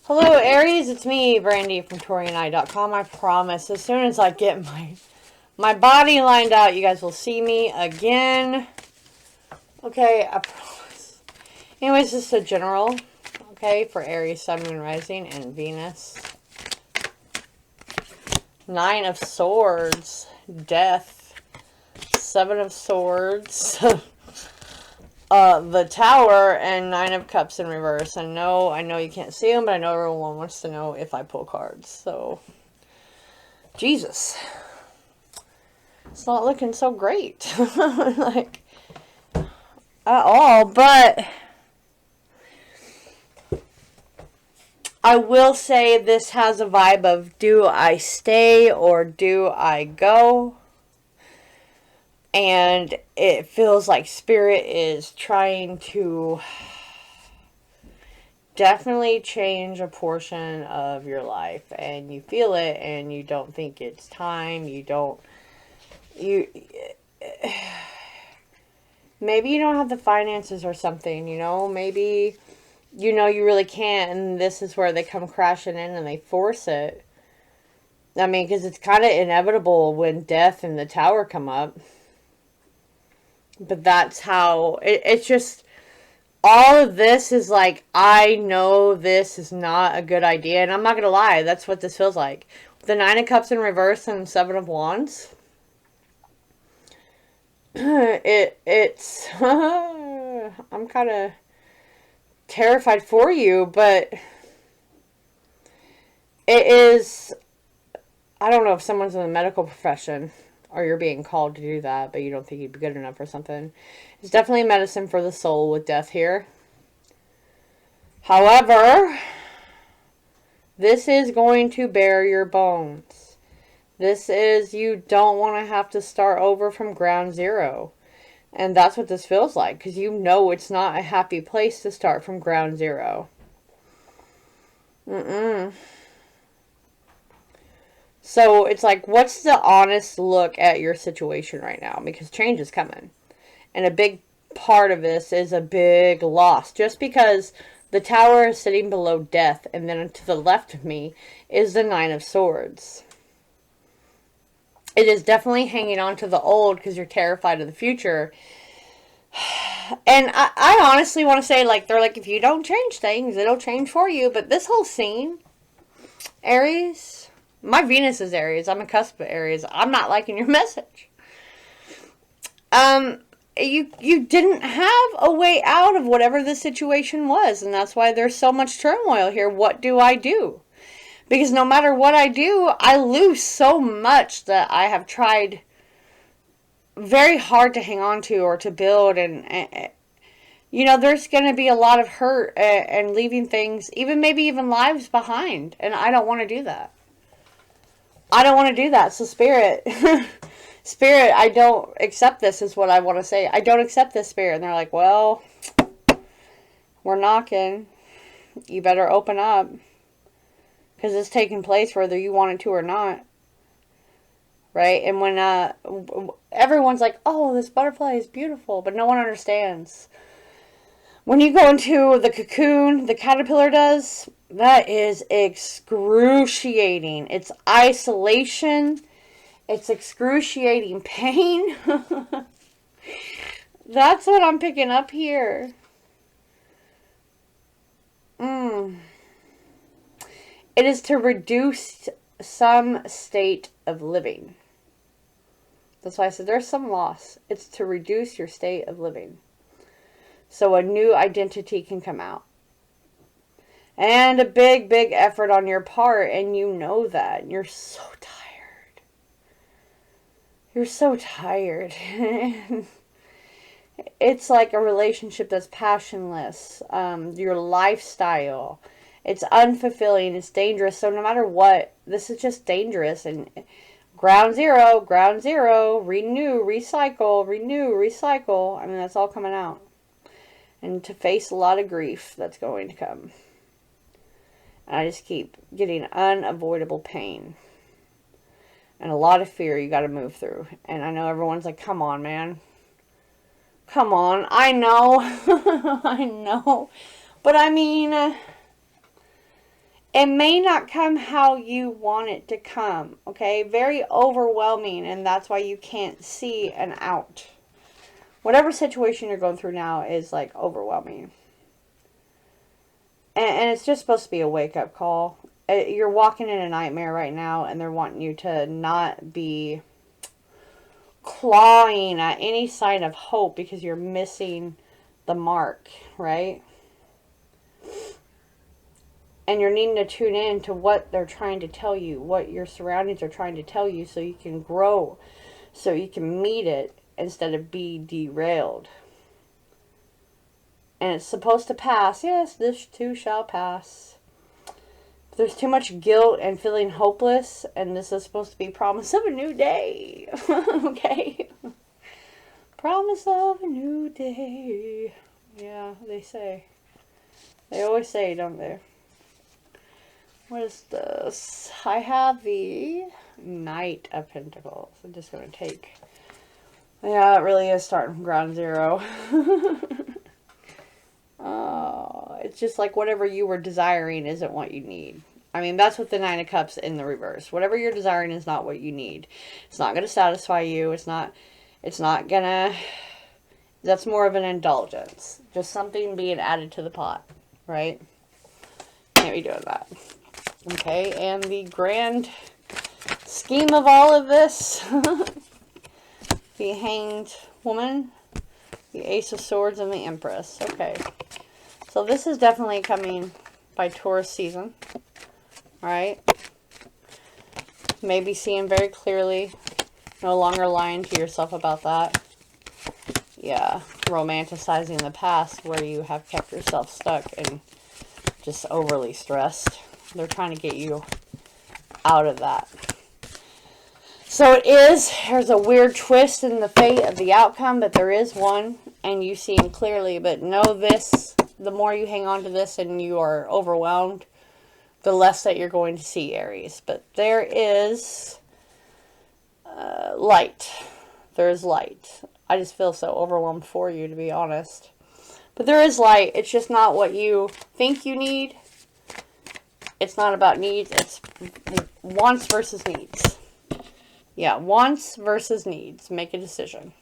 Hello Aries, it's me, Brandy from Taurean.com. I promise, as soon as I get my body lined out, you guys will see me again. Okay, I promise. Anyways, this is a general, okay, for Aries, Sun, Moon, Rising, and Venus. 9 of Swords, Death, 7 of Swords, the Tower, and 9 of Cups in reverse. I know you can't see them, but I know everyone wants to know if I pull cards. So, Jesus. It's not looking so great. Like, at all, but I will say this has a vibe of, do I stay or do I go? And it feels like Spirit is trying to definitely change a portion of your life. And you feel it and you don't think it's time. Maybe you don't have the finances or something, you know? Maybe, you know, you really can't. And this is where they come crashing in and they force it. I mean, because it's kind of inevitable when Death and the Tower come up. But that's how, it's just, all of this is like, I know this is not a good idea. And I'm not going to lie, that's what this feels like. The 9 of Cups in reverse and 7 of Wands. It's, I'm kind of terrified for you, but it is, I don't know if someone's in the medical profession or you're being called to do that, but you don't think you'd be good enough or something. It's definitely medicine for the soul with Death here. However, this is going to bare your bones. This is, you don't want to have to start over from ground zero. And that's what this feels like, because you know it's not a happy place to start from ground zero. So it's like, what's the honest look at your situation right now? Because change is coming. And a big part of this is a big loss. Just because the Tower is sitting below Death, and then to the left of me is the 9 of Swords. It is definitely hanging on to the old because you're terrified of the future. And I honestly want to say, like, they're like, if you don't change things, it'll change for you. But this whole scene, Aries, my Venus is Aries. I'm a cusp of Aries. I'm not liking your message. You didn't have a way out of whatever the situation was. And that's why there's so much turmoil here. What do I do? Because no matter what I do, I lose so much that I have tried very hard to hang on to or to build. And you know, there's going to be a lot of hurt and leaving things, maybe even lives behind. And I don't want to do that. I don't want to do that. So Spirit, Spirit, I don't accept this is what I want to say. I don't accept this, Spirit. And they're like, well, we're knocking. You better open up. Because it's taking place whether you want it to or not. Right? And when everyone's like, oh, this butterfly is beautiful. But no one understands. When you go into the cocoon, the caterpillar does, that is excruciating. It's isolation. It's excruciating pain. That's what I'm picking up here. It is to reduce some state of living. That's why I said there's some loss. It's to reduce your state of living. So a new identity can come out. And a big, big effort on your part. And you know that. And you're so tired. You're so tired. It's like a relationship that's passionless. Your lifestyle. It's unfulfilling. It's dangerous. So no matter what, this is just dangerous. And ground zero, renew, recycle. I mean, that's all coming out. And to face a lot of grief that's going to come. And I just keep getting unavoidable pain. And a lot of fear you got to move through. And I know everyone's like, come on, man. Come on. I know. I know. But I mean, it may not come how you want it to come, okay? Very overwhelming, and that's why you can't see an out. Whatever situation you're going through now is like overwhelming. And it's just supposed to be a wake-up call. You're walking in a nightmare right now, and they're wanting you to not be clawing at any sign of hope because you're missing the mark, right? And you're needing to tune in to what they're trying to tell you, what your surroundings are trying to tell you, so you can grow, so you can meet it instead of be derailed. And it's supposed to pass. Yes, this too shall pass. But there's too much guilt and feeling hopeless, and this is supposed to be promise of a new day. Okay? Promise of a new day. Yeah, they say. They always say, don't they? What is this? I have the Knight of Pentacles. I'm just going to take... Yeah, it really is starting from ground zero. Oh, it's just like whatever you were desiring isn't what you need. I mean, that's what the Nine of Cups in the reverse. Whatever you're desiring is not what you need. It's not going to satisfy you. It's not going to... That's more of an indulgence. Just something being added to the pot, right? Can't be doing that. Okay, and the grand scheme of all of this, the Hanged Woman, the Ace of Swords, and the Empress. Okay, so this is definitely coming by Taurus season, alright? Maybe seeing very clearly, no longer lying to yourself about that. Yeah, romanticizing the past where you have kept yourself stuck and just overly stressed. They're trying to get you out of that. So it is, there's a weird twist in the fate of the outcome, but there is one, and you see him clearly. But know this, the more you hang on to this and you are overwhelmed, the less that you're going to see, Aries. But there is light. There is light. I just feel so overwhelmed for you, to be honest. But there is light. It's just not what you think you need. It's not about needs. It's wants versus needs. Yeah, wants versus needs. Make a decision.